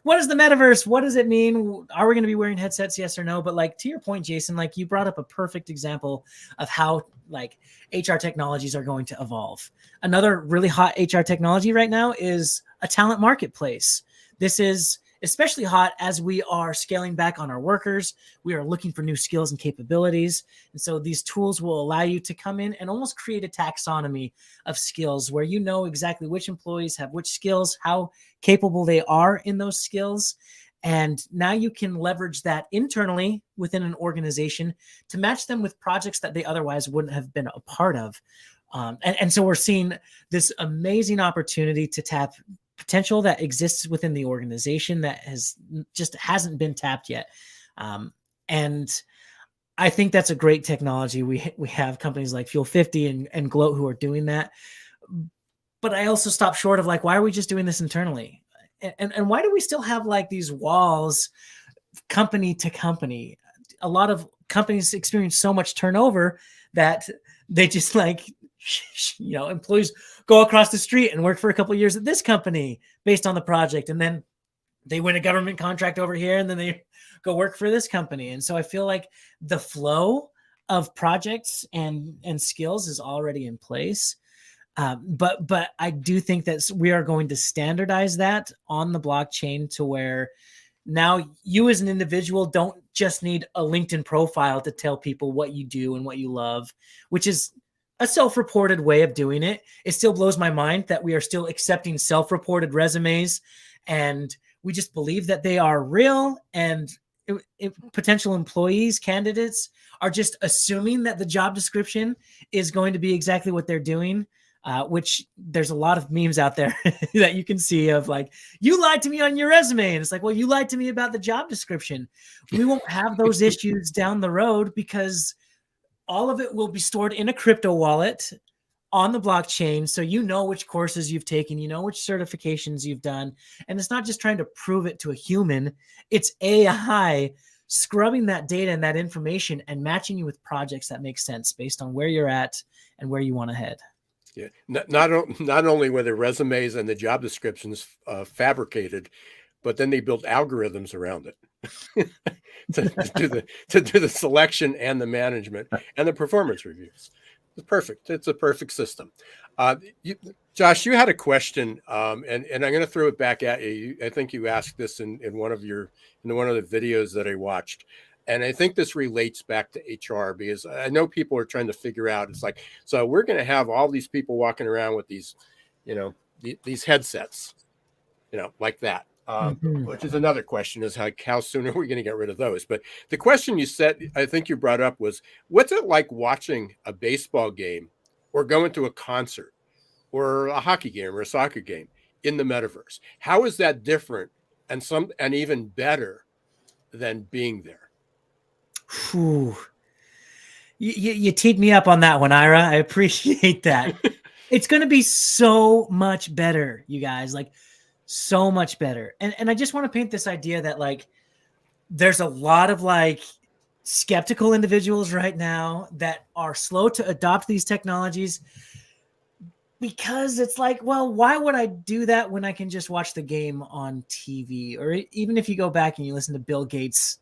[SPEAKER 4] what is the metaverse? What does it mean? Are we going to be wearing headsets? Yes or no? But like, to your point, Jason, like you brought up a perfect example of how like HR technologies are going to evolve. Another really hot HR technology right now is a talent marketplace. This is especially hot as we are scaling back on our workers. We are looking for new skills and capabilities. And so these tools will allow you to come in and almost create a taxonomy of skills where you know exactly which employees have which skills, how capable they are in those skills. And now you can leverage that internally within an organization to match them with projects that they otherwise wouldn't have been a part of. And so we're seeing this amazing opportunity to tap potential that exists within the organization that hasn't been tapped yet. And I think that's a great technology. We have companies like Fuel 50 and Gloat who are doing that. But I also stop short of like, why are we just doing this internally? And why do we still have like these walls company to company? A lot of companies experience so much turnover that they just like, employees go across the street and work for a couple of years at this company based on the project. And then they win a government contract over here and then they go work for this company. And so I feel like the flow of projects and skills is already in place. But I do think that we are going to standardize that on the blockchain to where now you as an individual don't just need a LinkedIn profile to tell people what you do and what you love, which is a self-reported way of doing it. It still blows my mind that we are still accepting self-reported resumes and we just believe that they are real, and potential employees, candidates are just assuming that the job description is going to be exactly what they're doing. Which there's a lot of memes out there that you can see of like, you lied to me on your resume. And it's like, well, you lied to me about the job description. We won't have those issues down the road because all of it will be stored in a crypto wallet on the blockchain. So you know which courses you've taken, you know which certifications you've done. And it's not just trying to prove it to a human. It's AI scrubbing that data and that information and matching you with projects that make sense based on where you're at and where you want to head.
[SPEAKER 2] Yeah, not only were the resumes and the job descriptions fabricated, but then they built algorithms around it to do the selection and the management and the performance reviews. It's perfect. It's a perfect system. Josh, you had a question, and I'm going to throw it back at you. I think you asked this in one of the videos that I watched. And I think this relates back to HR because I know people are trying to figure out, it's like, so we're going to have all these people walking around with these, these headsets, like that, which is another question is like, how soon are we going to get rid of those? But the question you said, I think you brought up was, what's it like watching a baseball game or going to a concert or a hockey game or a soccer game in the metaverse? How is that different and even better than being there?
[SPEAKER 4] Whew. You teed me up on that one, Ira. I appreciate that. It's going to be so much better, you guys, like so much better. And I just want to paint this idea that like, there's a lot of like skeptical individuals right now that are slow to adopt these technologies because it's like, well, why would I do that when I can just watch the game on TV? Or even if you go back and you listen to Bill Gates,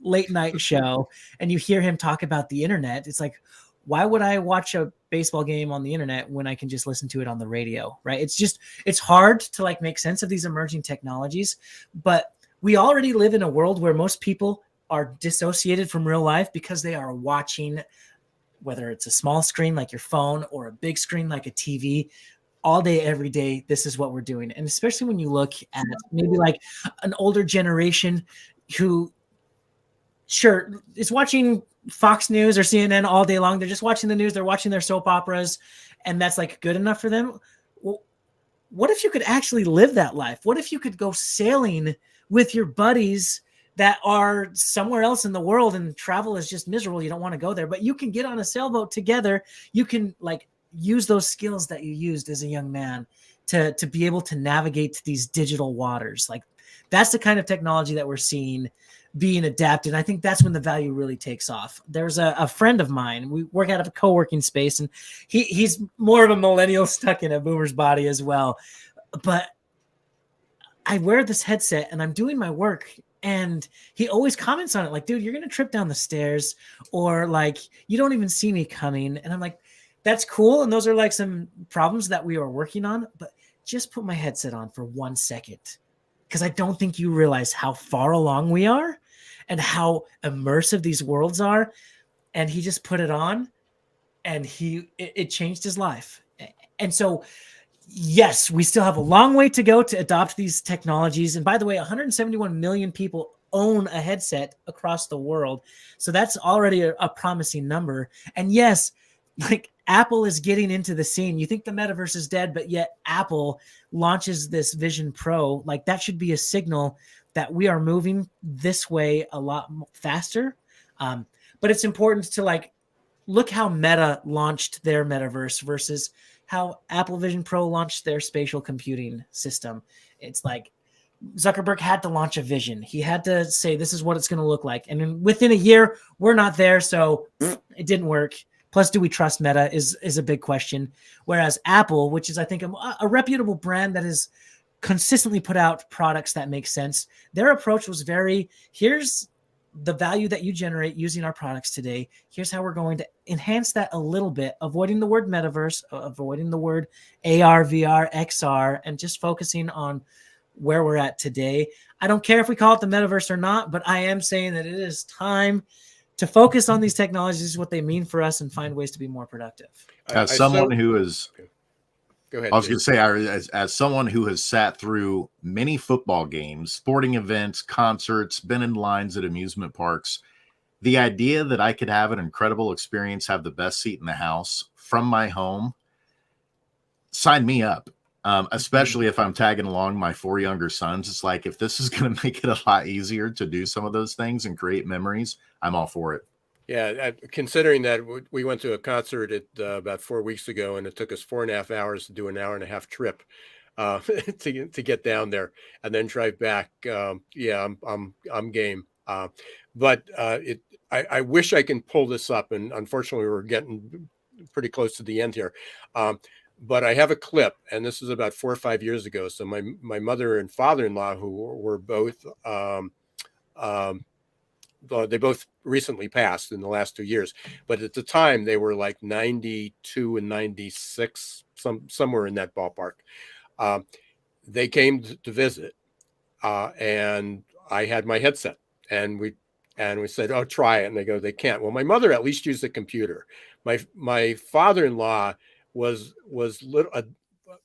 [SPEAKER 4] late night show and you hear him talk about the internet, it's like, why would I watch a baseball game on the internet when I can just listen to it on the radio, right? It's hard to like make sense of these emerging technologies, but we already live in a world where most people are dissociated from real life because they are watching, whether it's a small screen like your phone or a big screen like a TV, all day, every day. This is what we're doing. And especially when you look at maybe like an older generation who is watching Fox News or CNN all day long. They're just watching the news. They're watching their soap operas, and that's like good enough for them. Well, what if you could actually live that life? What if you could go sailing with your buddies that are somewhere else in the world and travel is just miserable? You don't want to go there, but you can get on a sailboat together. You can like use those skills that you used as a young man to be able to navigate these digital waters. Like that's the kind of technology that we're seeing being adapted. I think that's when the value really takes off. There's a friend of mine, we work out of a co-working space, and he's more of a millennial stuck in a boomer's body as well. But I wear this headset and I'm doing my work, and he always comments on it like, dude, you're going to trip down the stairs, or like, you don't even see me coming. And I'm like, that's cool. And those are like some problems that we are working on, but just put my headset on for 1 second. because I don't think you realize how far along we are and how immersive these worlds are. And he just put it on, and it changed his life. And so, yes, we still have a long way to go to adopt these technologies. And by the way, 171 million people own a headset across the world. So that's already a promising number. And yes, like Apple is getting into the scene. You think the metaverse is dead, but yet Apple launches this Vision Pro. Like, that should be a signal that we are moving this way a lot faster. But it's important to like look how Meta launched their metaverse versus how Apple Vision Pro launched their spatial computing system. It's like Zuckerberg had to launch a vision. He had to say, this is what it's going to look like. And within a year, we're not there. So it didn't work. Plus, do we trust Meta is a big question. Whereas Apple, which is, I think, a reputable brand that has consistently put out products that make sense, their approach was here's the value that you generate using our products today. Here's how we're going to enhance that a little bit, avoiding the word metaverse, avoiding the word AR, VR, XR, and just focusing on where we're at today. I don't care if we call it the metaverse or not, but I am saying that it is time to focus on these technologies, what they mean for us, and find ways to be more productive.
[SPEAKER 3] As someone who is...
[SPEAKER 2] Go ahead.
[SPEAKER 3] I was going to say, as someone who has sat through many football games, sporting events, concerts, been in lines at amusement parks, the idea that I could have an incredible experience, have the best seat in the house from my home, sign me up. Especially if I'm tagging along my 4 younger sons. It's like, if this is going to make it a lot easier to do some of those things and create memories, I'm all for it.
[SPEAKER 2] Yeah, considering that we went to a concert about 4 weeks ago, and it took us 4.5 hours to do an hour-and-a-half trip to get down there and then drive back. Yeah, I'm game. But I wish I can pull this up, and unfortunately, we're getting pretty close to the end here. But I have a clip, and this is about 4 or 5 years ago. So my mother and father-in-law, who were both they both recently passed in the last 2 years, but at the time they were like 92 and 96, somewhere in that ballpark. They came to visit, and I had my headset, and we said, "Oh, try it." And they go, "They can't." Well, my mother at least used a computer. My father-in-law was little.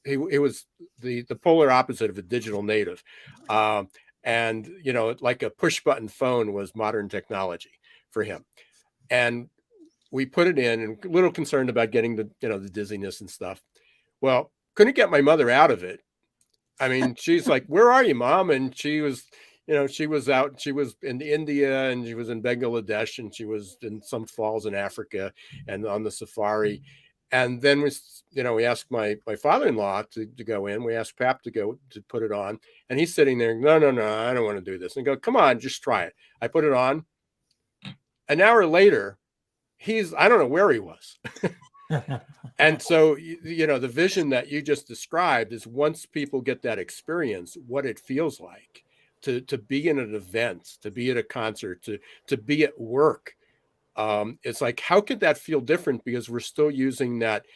[SPEAKER 2] He was the polar opposite of a digital native. And, like a push button phone was modern technology for him. And we put it in, and a little concerned about getting the dizziness and stuff. Well, couldn't get my mother out of it. I mean, she's like, "Where are you, Mom?" And she was, she was in India, and she was in Bangladesh, and she was in some falls in Africa and on the safari. And then we asked my father-in-law to go in. We asked Pap to go to put it on, and he's sitting there. No, I don't want to do this. And go, "Come on, just try it." I put it on. An hour later, I don't know where he was. And so, the vision that you just described is, once people get that experience, what it feels like to be in an event, to be at a concert, to be at work. It's like, how could that feel different? Because we're still using that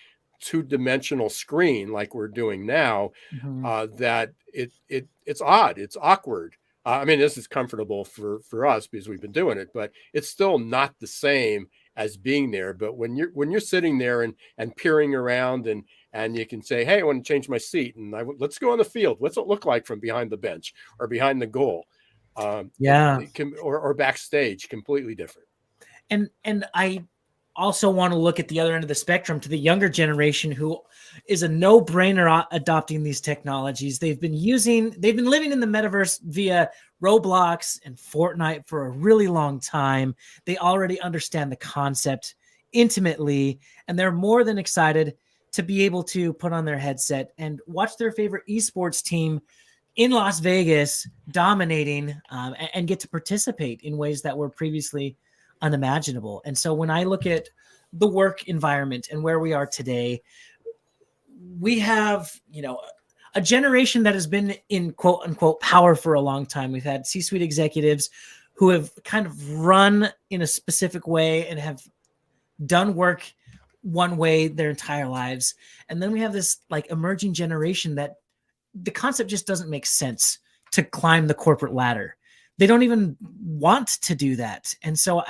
[SPEAKER 2] 2-dimensional screen like we're doing now. That it's odd, it's awkward. I mean, this is comfortable for us because we've been doing it, but it's still not the same as being there. But when you're sitting there and peering around, and you can say, "Hey, I want to change my seat, and let's go on the field. What's it look like from behind the bench or behind the goal?" Or backstage, completely different.
[SPEAKER 4] And I also want to look at the other end of the spectrum, to the younger generation, who is a no-brainer adopting these technologies. They've been living in the metaverse via Roblox and Fortnite for a really long time. They already understand the concept intimately, and they're more than excited to be able to put on their headset and watch their favorite esports team in Las Vegas dominating, and get to participate in ways that were previously unimaginable. And so when I look at the work environment and where we are today, we have, a generation that has been in quote unquote power for a long time. We've had C-suite executives who have kind of run in a specific way and have done work one way their entire lives. And then we have this like emerging generation that the concept just doesn't make sense to climb the corporate ladder. They don't even want to do that. And so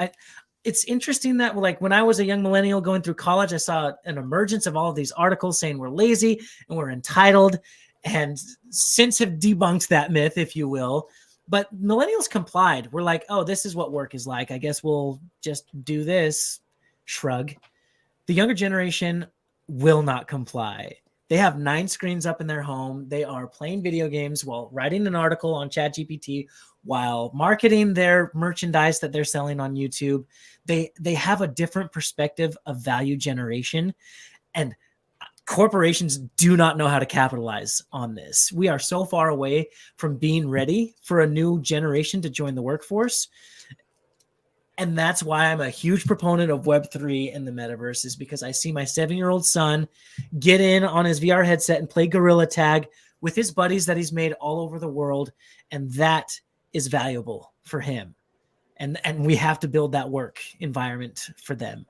[SPEAKER 4] it's interesting that, like, when I was a young millennial going through college, I saw an emergence of all of these articles saying we're lazy and we're entitled, and since have debunked that myth, if you will. But millennials complied. We're like, oh, this is what work is like. I guess we'll just do this. Shrug. The younger generation will not comply. They have 9 screens up in their home. They are playing video games while writing an article on ChatGPT, while marketing their merchandise that they're selling on YouTube. They have a different perspective of value generation, and corporations do not know how to capitalize on this. We are so far away from being ready for a new generation to join the workforce. And that's why I'm a huge proponent of Web3 and the metaverse, is because I see my 7-year-old son get in on his VR headset and play gorilla tag with his buddies that he's made all over the world. And that is valuable for him. And we have to build that work environment for them.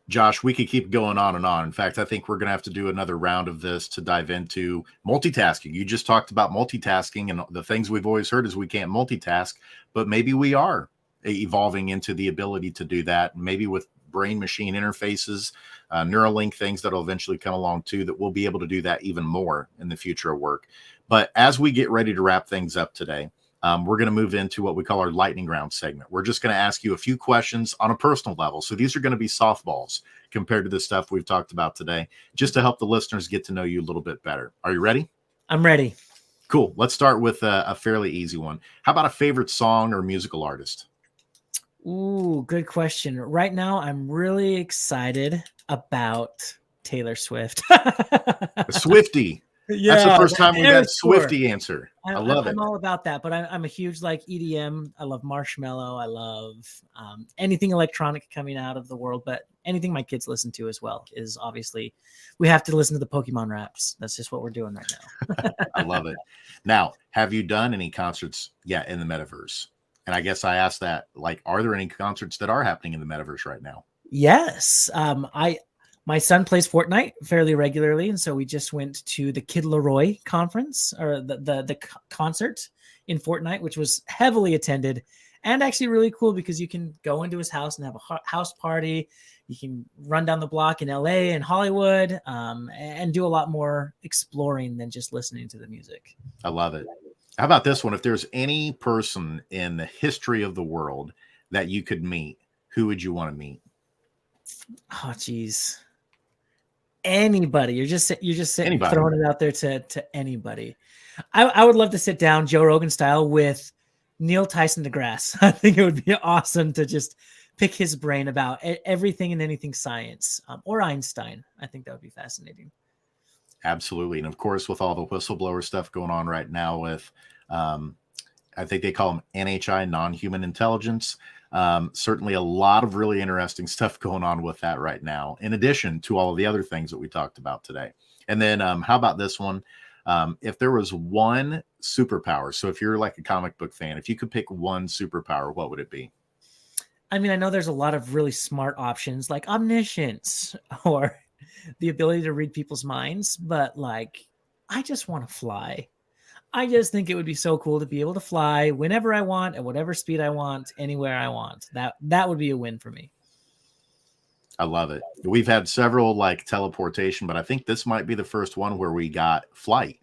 [SPEAKER 3] Josh, we could keep going on and on. In fact, I think we're going to have to do another round of this to dive into multitasking. You just talked about multitasking, and the things we've always heard is we can't multitask, but maybe we are evolving into the ability to do that, maybe with brain machine interfaces, Neuralink things that'll eventually come along too, that we'll be able to do that even more in the future of work. But as we get ready to wrap things up today, we're going to move into what we call our lightning round segment. We're just going to ask you a few questions on a personal level. So these are going to be softballs compared to the stuff we've talked about today, just to help the listeners get to know you a little bit better. Are you ready?
[SPEAKER 4] I'm ready.
[SPEAKER 3] Cool. Let's start with a fairly easy one. How about a favorite song or musical artist?
[SPEAKER 4] Ooh, good question. Right now, I'm really excited about Taylor Swift.
[SPEAKER 3] Swiftie.
[SPEAKER 4] Yeah,
[SPEAKER 3] that's the first time we've had
[SPEAKER 4] sure.
[SPEAKER 3] Swiftie answer. I love it.
[SPEAKER 4] I'm all about that, but I'm a huge EDM. I love Marshmello. I love anything electronic coming out of the world, but anything my kids listen to as well is obviously, we have to listen to the Pokemon raps. That's just what we're doing right now.
[SPEAKER 3] I love it. Now, have you done any concerts yet in the metaverse? And I guess I asked that, are there any concerts that are happening in the metaverse right now?
[SPEAKER 4] Yes. My son plays Fortnite fairly regularly, and so we just went to the Kid Leroy conference, or the concert in Fortnite, which was heavily attended and actually really cool because you can go into his house and have a house party. You can run down the block in LA and Hollywood, and do a lot more exploring than just listening to the music.
[SPEAKER 3] I love it. How about this one? If there's any person in the history of the world that you could meet, who would you want to meet?
[SPEAKER 4] Oh, geez. Anybody. You're just throwing it out there to anybody. I would love to sit down Joe Rogan style with Neil Tyson deGrasse. I think it would be awesome to just pick his brain about everything and anything science, or Einstein. I think that would be fascinating.
[SPEAKER 3] Absolutely. And of course, with all the whistleblower stuff going on right now with, I think they call them NHI, non-human intelligence. Certainly a lot of really interesting stuff going on with that right now, in addition to all of the other things that we talked about today. And then how about this one? If there was one superpower, so if you're like a comic book fan, if you could pick one superpower, what would it be?
[SPEAKER 4] I mean, I know there's a lot of really smart options like omniscience or the ability to read people's minds, but I just want to fly. I just think it would be so cool to be able to fly whenever I want, at whatever speed I want, anywhere I want. That would be a win for me.
[SPEAKER 3] I love it. We've had several teleportation, but I think this might be the first one where we got flight,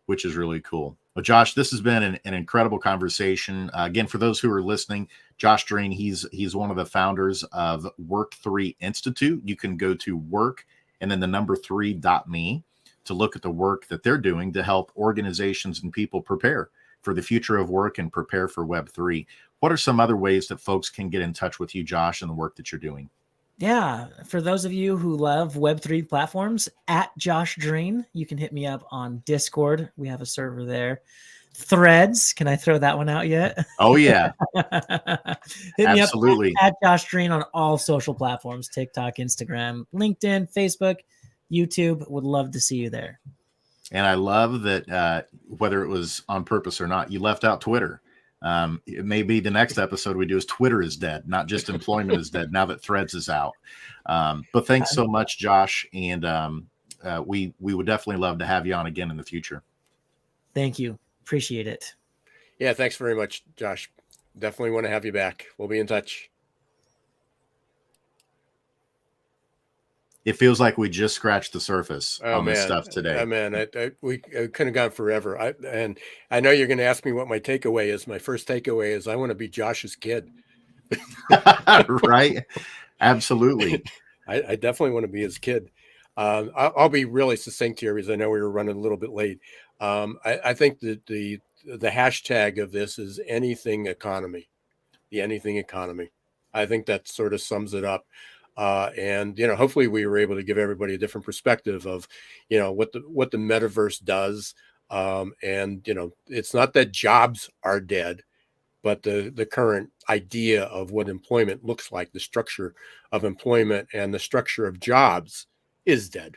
[SPEAKER 3] which is really cool. Well, Josh, this has been an incredible conversation. Again, for those who are listening, Josh Drean, he's one of the founders of Work3 Institute. You can go to work and then the number 3.me to look at the work that they're doing to help organizations and people prepare for the future of work and prepare for Web3. What are some other ways that folks can get in touch with you, Josh, and the work that you're doing?
[SPEAKER 4] Yeah, for those of you who love Web3 platforms, at Josh Drean, you can hit me up on Discord. We have a server there. Threads, can I throw that one out yet?
[SPEAKER 3] Oh, yeah.
[SPEAKER 4] Hit
[SPEAKER 3] Absolutely.
[SPEAKER 4] me up at Josh Drean on all social platforms, TikTok, Instagram, LinkedIn, Facebook, YouTube. Would love to see you there.
[SPEAKER 3] And I love that whether it was on purpose or not, you left out Twitter. It may be the next episode we do is Twitter is dead, not just employment is dead now that Threads is out. But thanks so much, Josh. And we would definitely love to have you on again in the future.
[SPEAKER 4] Thank you. Appreciate it.
[SPEAKER 2] Yeah, thanks very much, Josh. Definitely want to have you back. We'll be in touch.
[SPEAKER 3] It feels like we just scratched the surface
[SPEAKER 2] Oh,
[SPEAKER 3] on this
[SPEAKER 2] man.
[SPEAKER 3] stuff today.
[SPEAKER 2] Man, we could have gone forever. And I know you're going to ask me what my takeaway is. My first takeaway is I want to be Josh's kid.
[SPEAKER 3] Right? Absolutely.
[SPEAKER 2] I definitely want to be his kid. I'll be really succinct here because I know we were running a little bit late. I think that the hashtag of this is anything economy, the anything economy. I think that sort of sums it up. And hopefully we were able to give everybody a different perspective of what the metaverse does. And it's not that jobs are dead, but the current idea of what employment looks like, the structure of employment and the structure of jobs is dead,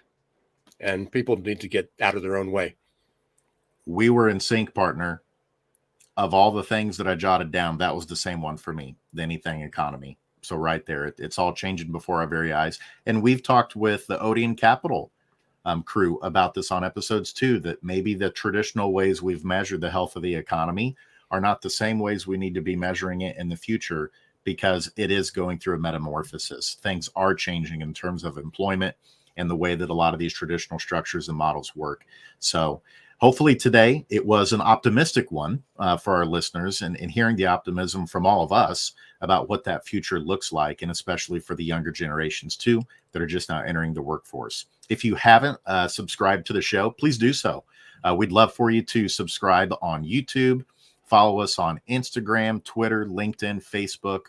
[SPEAKER 2] and people need to get out of their own way.
[SPEAKER 3] We were in sync, partner. Of all the things that I jotted down, that was the same one for me, the anything economy. So right there, it's all changing before our very eyes. And we've talked with the Odeon Capital crew about this on episodes too, that maybe the traditional ways we've measured the health of the economy are not the same ways we need to be measuring it in the future, because it is going through a metamorphosis. Things are changing in terms of employment and the way that a lot of these traditional structures and models work. So hopefully today it was an optimistic one for our listeners, and hearing the optimism from all of us about what that future looks like, and especially for the younger generations too, that are just now entering the workforce. If you haven't subscribed to the show, please do so. We'd love for you to subscribe on YouTube, follow us on Instagram, Twitter, LinkedIn, Facebook,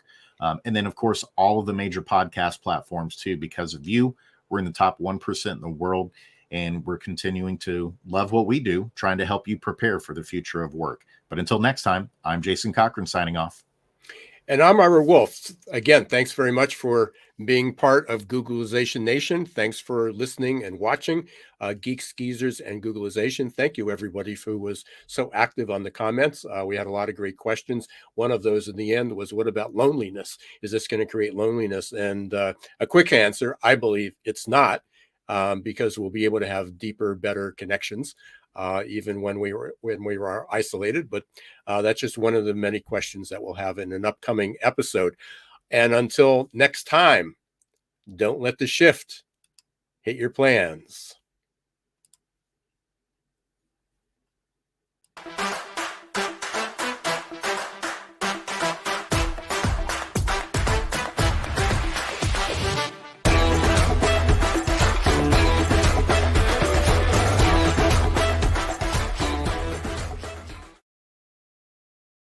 [SPEAKER 3] and then of course, all of the major podcast platforms too. Because of you, we're in the top 1% in the world. And we're continuing to love what we do, trying to help you prepare for the future of work. But until next time, I'm Jason Cochran signing off.
[SPEAKER 2] And I'm Ira Wolfe. Again, thanks very much for being part of Googlization Nation. Thanks for listening and watching Geeks, Geezers, and Googlization. Thank you, everybody, who was so active on the comments. We had a lot of great questions. One of those in the end was, what about loneliness? Is this going to create loneliness? And a quick answer, I believe it's not. Because we'll be able to have deeper, better connections, even when we were isolated. But that's just one of the many questions that we'll have in an upcoming episode. And until next time, don't let the shift hit your plans.